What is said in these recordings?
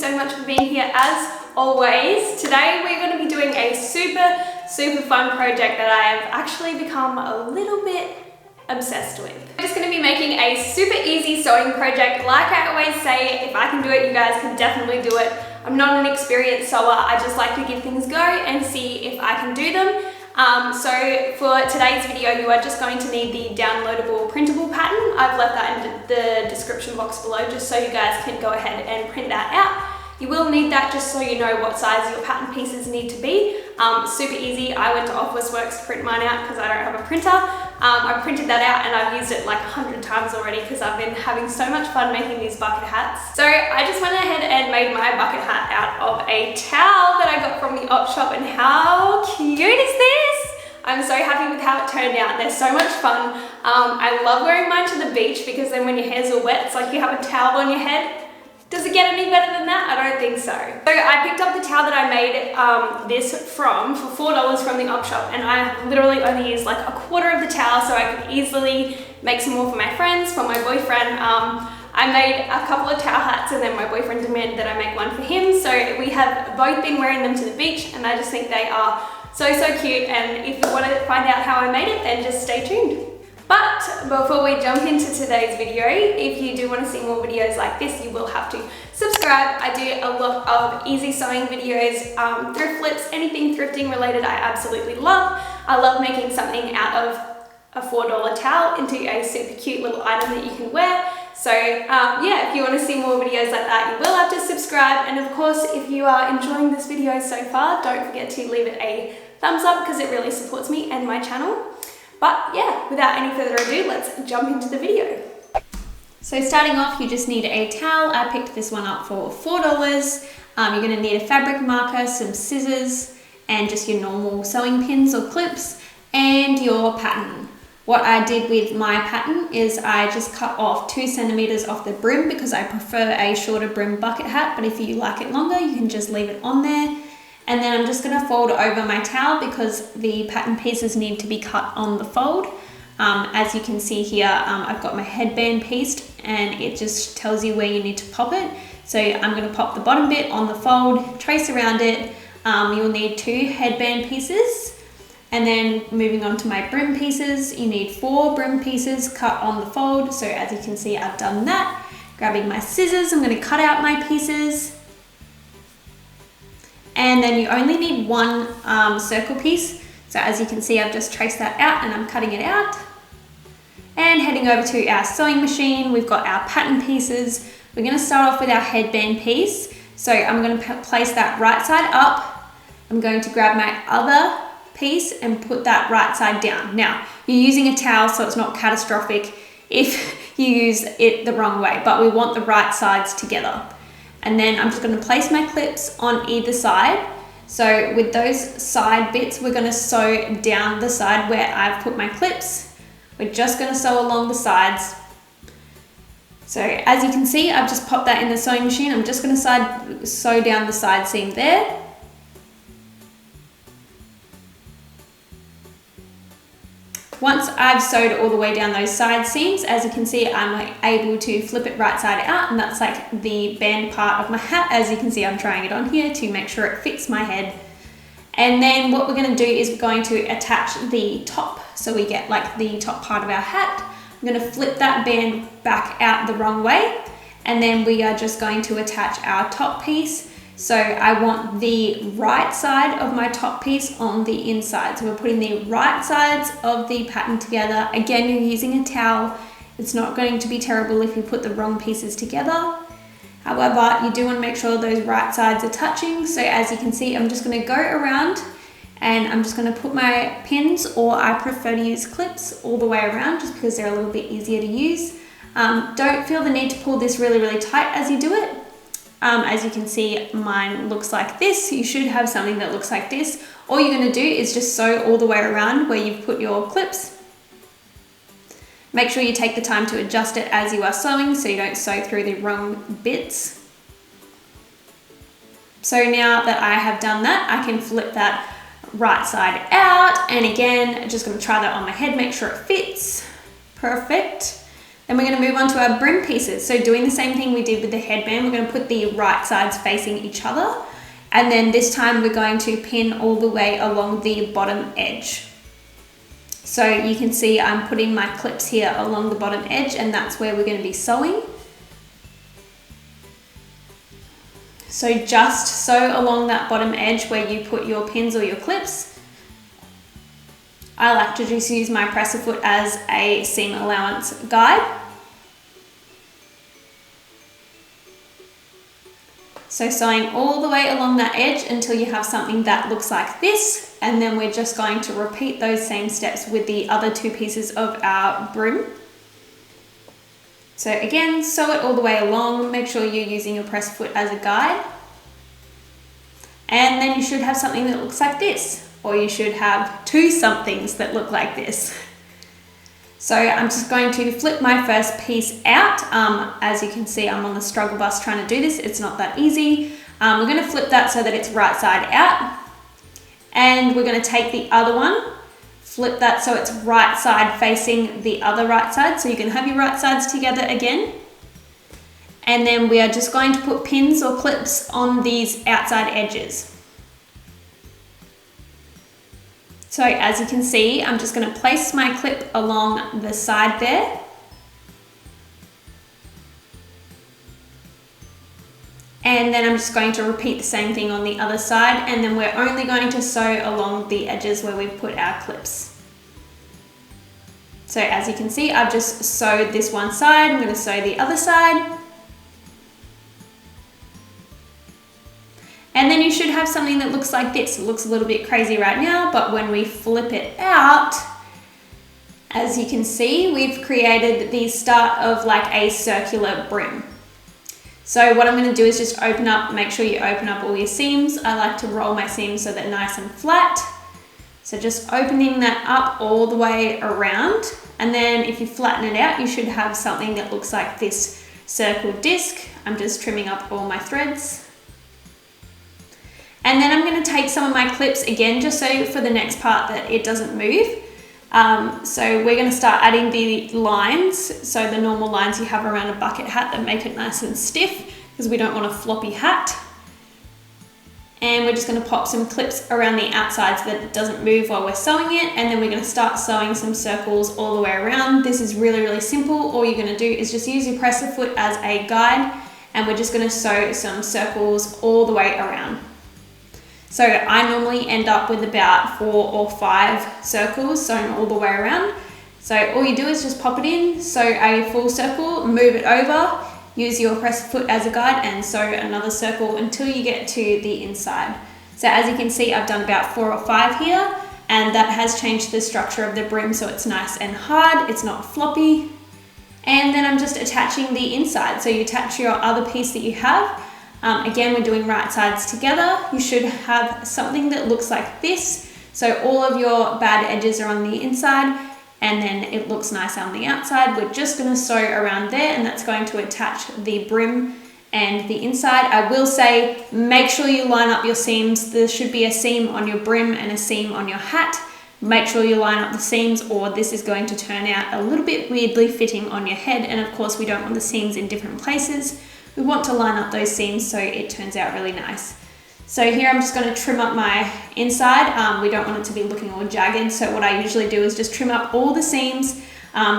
so much for being here as always. Today we're going to be doing a super fun project that I have actually become a little bit obsessed with. I'm just going to be making a super easy sewing project. Like I always say, if I can do it, you guys can definitely do it. I'm not an experienced sewer, I just like to give things a go and see if I can do them. So for today's video, you are just going to need the downloadable printable pattern. I've left that in the description box below just so you guys can go ahead and print that out. You will need that just so you know what size your pattern pieces need to be. Super easy. I went to Officeworks to print mine out because I don't have a printer. I printed that out and I've used it like 100 times already because I've been having so much fun making these bucket hats. So I just went ahead and made my bucket hat out of a towel that I got from the op shop, and how cute is this? I'm so happy with how it turned out. They're so much fun. I love wearing mine to the beach because then when your hair's all wet, it's like you have a towel on your head. Does it get any better than that? I don't think so. So I picked up the towel that I made this from for $4 from the op shop, and I literally only used like a quarter of the towel so I could easily make some more for my friends, for my boyfriend. I made a couple of towel hats and then my boyfriend demanded that I make one for him. So we have both been wearing them to the beach and I just think they are so cute, and if you want to find out how I made it, then just stay tuned. But before we jump into today's video, if you do want to see more videos like this, you will have to subscribe. I do a lot of easy sewing videos, thrift flips, anything thrifting related I absolutely love. I love making something out of a $4 towel into a super cute little item that you can wear. So yeah, if you want to see more videos like that, you will have to subscribe. And of course, if you are enjoying this video so far, don't forget to leave it a thumbs up because it really supports me and my channel. But yeah, without any further ado, let's jump into the video. So starting off, you just need a towel. I picked this one up for $4. You're going to need a fabric marker, some scissors, and just your normal sewing pins or clips, and your pattern. What I did with my pattern is I just cut off 2 centimeters off the brim because I prefer a shorter brim bucket hat, but if you like it longer, you can just leave it on there. And then I'm just going to fold over my towel because the pattern pieces need to be cut on the fold. As you can see here, I've got my headband pieced and it just tells you where you need to pop it. So I'm going to pop the bottom bit on the fold, trace around it. You'll need 2 headband pieces. And then moving on to my brim pieces, you need 4 brim pieces cut on the fold. So as you can see, I've done that. Grabbing my scissors, I'm going to cut out my pieces. And then you only need 1 circle piece. So as you can see, I've just traced that out and I'm cutting it out. And heading over to our sewing machine, we've got our pattern pieces. We're going to start off with our headband piece. So I'm going to place that right side up. I'm going to grab my other piece and put that right side down. Now, you're using a towel, so it's not catastrophic if you use it the wrong way, but we want the right sides together. And then I'm just going to place my clips on either side. So with those side bits, we're going to sew down the side where I've put my clips. We're just going to sew along the sides. So as you can see, I've just popped that in the sewing machine. I'm just going to sew down the side seam there. Once I've sewed all the way down those side seams, as you can see, I'm able to flip it right side out, and that's like the band part of my hat. As you can see, I'm trying it on here to make sure it fits my head. And then what we're going to do is we're going to attach the top, so we get like the top part of our hat. I'm going to flip that band back out the wrong way, and then we are just going to attach our top piece. So I want the right side of my top piece on the inside. So we're putting the right sides of the pattern together. Again, you're using a towel. It's not going to be terrible if you put the wrong pieces together. However, you do want to make sure those right sides are touching. So as you can see, I'm just going to go around and I'm just going to put my pins, or I prefer to use clips, all the way around just because they're a little bit easier to use. Don't feel the need to pull this really tight as you do it. As you can see, mine looks like this. You should have something that looks like this. All you're going to do is just sew all the way around where you've put your clips. Make sure you take the time to adjust it as you are sewing so you don't sew through the wrong bits. So now that I have done that, I can flip that right side out. And again, just going to try that on my head, make sure it fits. Perfect. Then we're going to move on to our brim pieces. So doing the same thing we did with the headband, we're going to put the right sides facing each other. And then this time we're going to pin all the way along the bottom edge. So you can see I'm putting my clips here along the bottom edge, and that's where we're going to be sewing. So just sew along that bottom edge where you put your pins or your clips. I like to just use my presser foot as a seam allowance guide. So sewing all the way along that edge until you have something that looks like this, and then we're just going to repeat those same steps with the other two pieces of our brim. So again, sew it all the way along, make sure you're using your presser foot as a guide. And then you should have something that looks like this. Or you should have two somethings that look like this. So I'm just going to flip my first piece out. As you can see, I'm on the struggle bus trying to do this. It's not that easy. We're going to flip that so that it's right side out. And we're going to take the other one, flip that so it's right side facing the other right side. So you can have your right sides together again. And then we are just going to put pins or clips on these outside edges. So as you can see, I'm just going to place my clip along the side there. And then I'm just going to repeat the same thing on the other side, and then we're only going to sew along the edges where we've put our clips. So as you can see, I've just sewed this one side, I'm going to sew the other side. And then you should have something that looks like this. It looks a little bit crazy right now, but when we flip it out, as you can see, we've created the start of like a circular brim. So what I'm going to do is just open up, make sure you open up all your seams. I like to roll my seams so they're nice and flat. So just opening that up all the way around. And then if you flatten it out, you should have something that looks like this circle disc. I'm just trimming up all my threads. And then I'm going to take some of my clips again, just so for the next part that it doesn't move. So we're going to start adding the lines, so the normal lines you have around a bucket hat that make it nice and stiff, because we don't want a floppy hat. And we're just going to pop some clips around the outside so that it doesn't move while we're sewing it. And then we're going to start sewing some circles all the way around. This is really, really simple. All you're going to do is just use your presser foot as a guide, and we're just going to sew some circles all the way around. So I normally end up with about 4 or 5 circles sewn all the way around. So all you do is just pop it in, sew a full circle, move it over, use your presser foot as a guide, and sew another circle until you get to the inside. So as you can see, I've done about 4 or 5 here, and that has changed the structure of the brim so it's nice and hard, it's not floppy. And then I'm just attaching the inside. So you attach your other piece that you have. Again, we're doing right sides together. You should have something that looks like this. So all of your bad edges are on the inside, and then it looks nice on the outside. We're just going to sew around there, and that's going to attach the brim and the inside. I will say, make sure you line up your seams. There should be a seam on your brim and a seam on your hat. Make sure you line up the seams, or this is going to turn out a little bit weirdly fitting on your head. And of course, we don't want the seams in different places. We want to line up those seams so it turns out really nice. So here I'm just going to trim up my inside. We don't want it to be looking all jagged. So what I usually do is just trim up all the seams,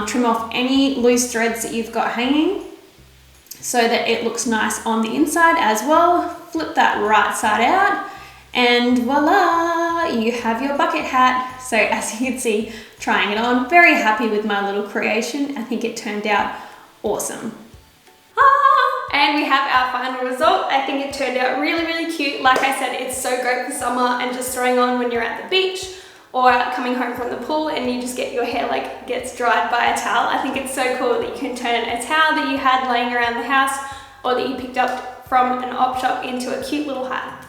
trim off any loose threads that you've got hanging so that it looks nice on the inside as well. Flip that right side out, and voila, you have your bucket hat. So as you can see, trying it on, very happy with my little creation. I think it turned out awesome. And we have our final result. I think it turned out really, really cute. Like I said, it's so great for summer and just throwing on when you're at the beach or coming home from the pool and you just get your hair like gets dried by a towel. I think it's so cool that you can turn a towel that you had laying around the house or that you picked up from an op shop into a cute little hat.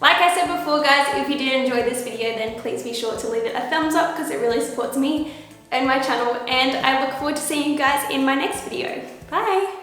Like I said before, guys, if you did enjoy this video, then please be sure to leave it a thumbs up because it really supports me and my channel, and I look forward to seeing you guys in my next video. Bye!